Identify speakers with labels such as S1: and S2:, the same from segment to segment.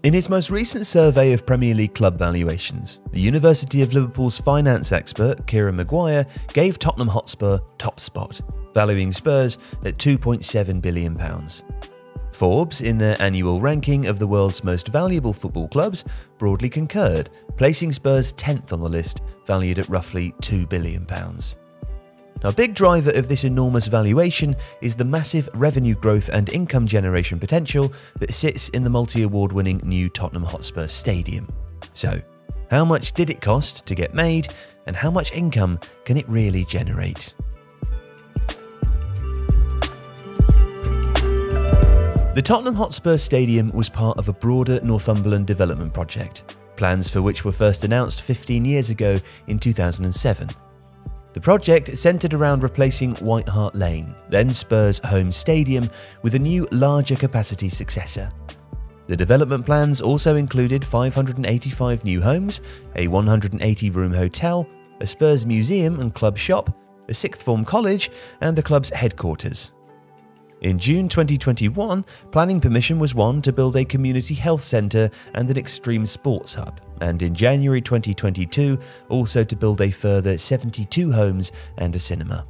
S1: In its most recent survey of Premier League club valuations, the University of Liverpool's finance expert Kieran Maguire gave Tottenham Hotspur top spot, valuing Spurs at £2.7 billion. Forbes, in their annual ranking of the world's most valuable football clubs, broadly concurred, placing Spurs 10th on the list, valued at roughly £2 billion. Now, a big driver of this enormous valuation is the massive revenue growth and income generation potential that sits in the multi-award-winning new Tottenham Hotspur Stadium. So, how much did it cost to get made, and how much income can it really generate? The Tottenham Hotspur Stadium was part of a broader Northumberland development project, plans for which were first announced 15 years ago in 2007. The project centred around replacing White Hart Lane, then Spurs' home stadium, with a new, larger capacity successor. The development plans also included 585 new homes, a 180-room hotel, a Spurs museum and club shop, a sixth form college, and the club's headquarters. In June 2021, planning permission was won to build a community health centre and an extreme sports hub, and in January 2022, also to build a further 72 homes and a cinema.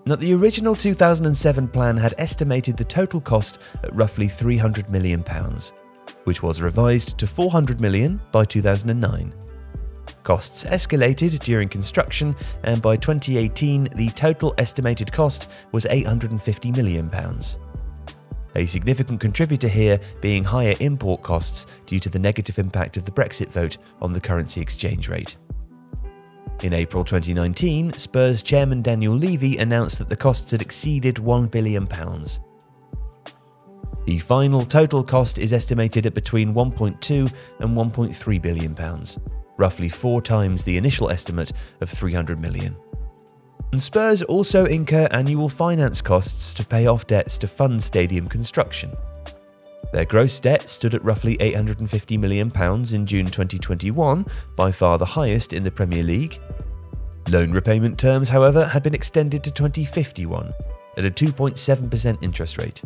S1: Now, the original 2007 plan had estimated the total cost at roughly £300 million, which was revised to £400 million by 2009. Costs escalated during construction, and by 2018 the total estimated cost was £850 million. A significant contributor here being higher import costs due to the negative impact of the Brexit vote on the currency exchange rate. In April 2019, Spurs chairman Daniel Levy announced that the costs had exceeded £1 billion. The final total cost is estimated at between £1.2 and £1.3 billion. Roughly 4 times the initial estimate of £300 million. And Spurs also incur annual finance costs to pay off debts to fund stadium construction. Their gross debt stood at roughly £850 million in June 2021, by far the highest in the Premier League. Loan repayment terms, however, had been extended to 2051 at a 2.7% interest rate.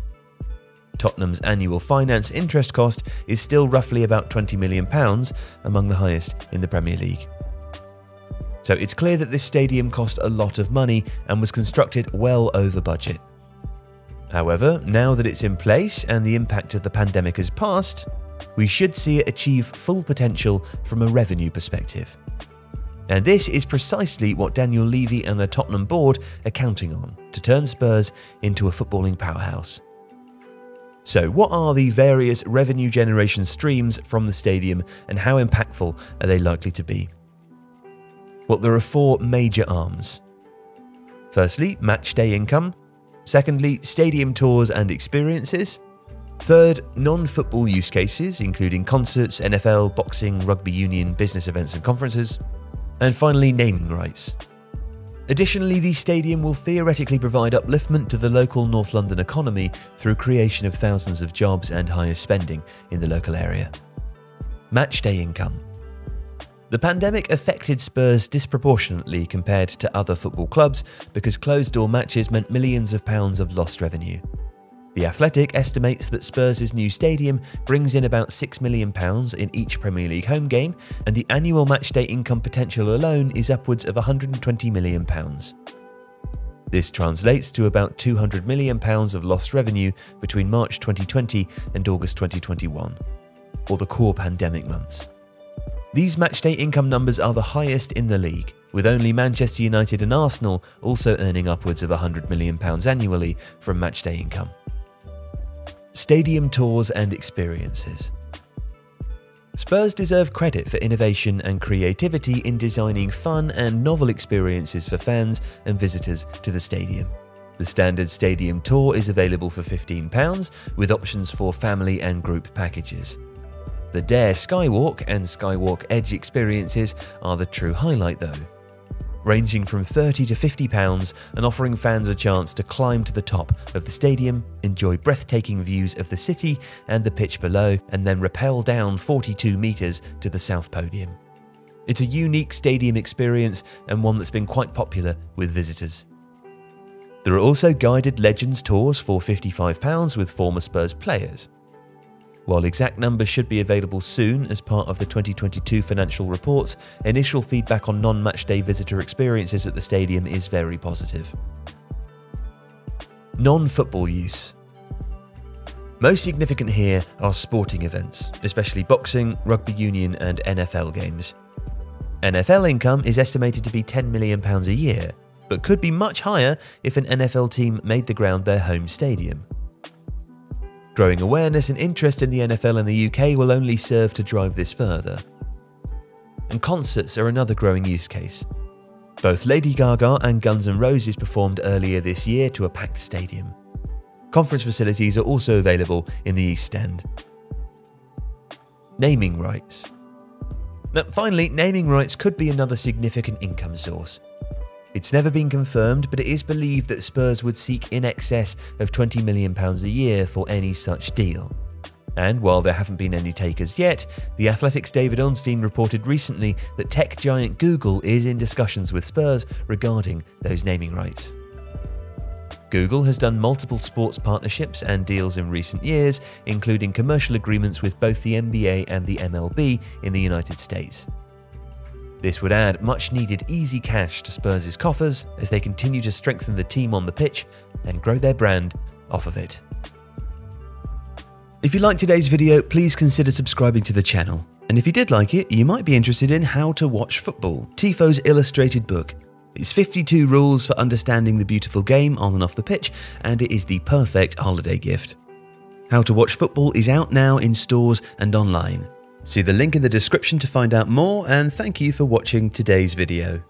S1: Tottenham's annual finance interest cost is still roughly about £20 million, among the highest in the Premier League. So it's clear that this stadium cost a lot of money and was constructed well over budget. However, now that it's in place and the impact of the pandemic has passed, we should see it achieve full potential from a revenue perspective. And this is precisely what Daniel Levy and the Tottenham board are counting on to turn Spurs into a footballing powerhouse. So, what are the various revenue generation streams from the stadium, and how impactful are they likely to be? Well, there are 4 major arms. Firstly, match day income. Secondly, stadium tours and experiences. Third, non-football use cases, including concerts, NFL, boxing, rugby union, business events and conferences. And finally, naming rights. Additionally, the stadium will theoretically provide upliftment to the local North London economy through creation of thousands of jobs and higher spending in the local area. Match day income. The pandemic affected Spurs disproportionately compared to other football clubs because closed-door matches meant millions of pounds of lost revenue. The Athletic estimates that Spurs' new stadium brings in about £6 million in each Premier League home game, and the annual matchday income potential alone is upwards of £120 million. This translates to about £200 million of lost revenue between March 2020 and August 2021, or the core pandemic months. These matchday income numbers are the highest in the league, with only Manchester United and Arsenal also earning upwards of £100 million annually from matchday income. Stadium tours and experiences. Spurs deserve credit for innovation and creativity in designing fun and novel experiences for fans and visitors to the stadium. The standard stadium tour is available for £15, with options for family and group packages. The Dare Skywalk and Skywalk Edge experiences are the true highlight though, ranging from £30 to £50 and offering fans a chance to climb to the top of the stadium, enjoy breathtaking views of the city and the pitch below, and then rappel down 42 metres to the south podium. It's a unique stadium experience and one that's been quite popular with visitors. There are also guided Legends tours for £55 with former Spurs players. While exact numbers should be available soon as part of the 2022 financial reports, initial feedback on non-matchday visitor experiences at the stadium is very positive. Non-football use. Most significant here are sporting events, especially boxing, rugby union and NFL games. NFL income is estimated to be £10 million a year, but could be much higher if an NFL team made the ground their home stadium. Growing awareness and interest in the NFL in the UK will only serve to drive this further. And concerts are another growing use case. Both Lady Gaga and Guns N' Roses performed earlier this year to a packed stadium. Conference facilities are also available in the East End. Naming rights. Now, finally, naming rights could be another significant income source. It's never been confirmed, but it is believed that Spurs would seek in excess of £20 million a year for any such deal. And while there haven't been any takers yet, The Athletic's David Ornstein reported recently that tech giant Google is in discussions with Spurs regarding those naming rights. Google has done multiple sports partnerships and deals in recent years, including commercial agreements with both the NBA and the MLB in the United States. This would add much-needed easy cash to Spurs' coffers as they continue to strengthen the team on the pitch and grow their brand off of it. If you liked today's video, please consider subscribing to the channel. And if you did like it, you might be interested in How to Watch Football, Tifo's illustrated book. It's 52 rules for understanding the beautiful game on and off the pitch, and it is the perfect holiday gift. How to Watch Football is out now in stores and online. See the link in the description to find out more, and thank you for watching today's video.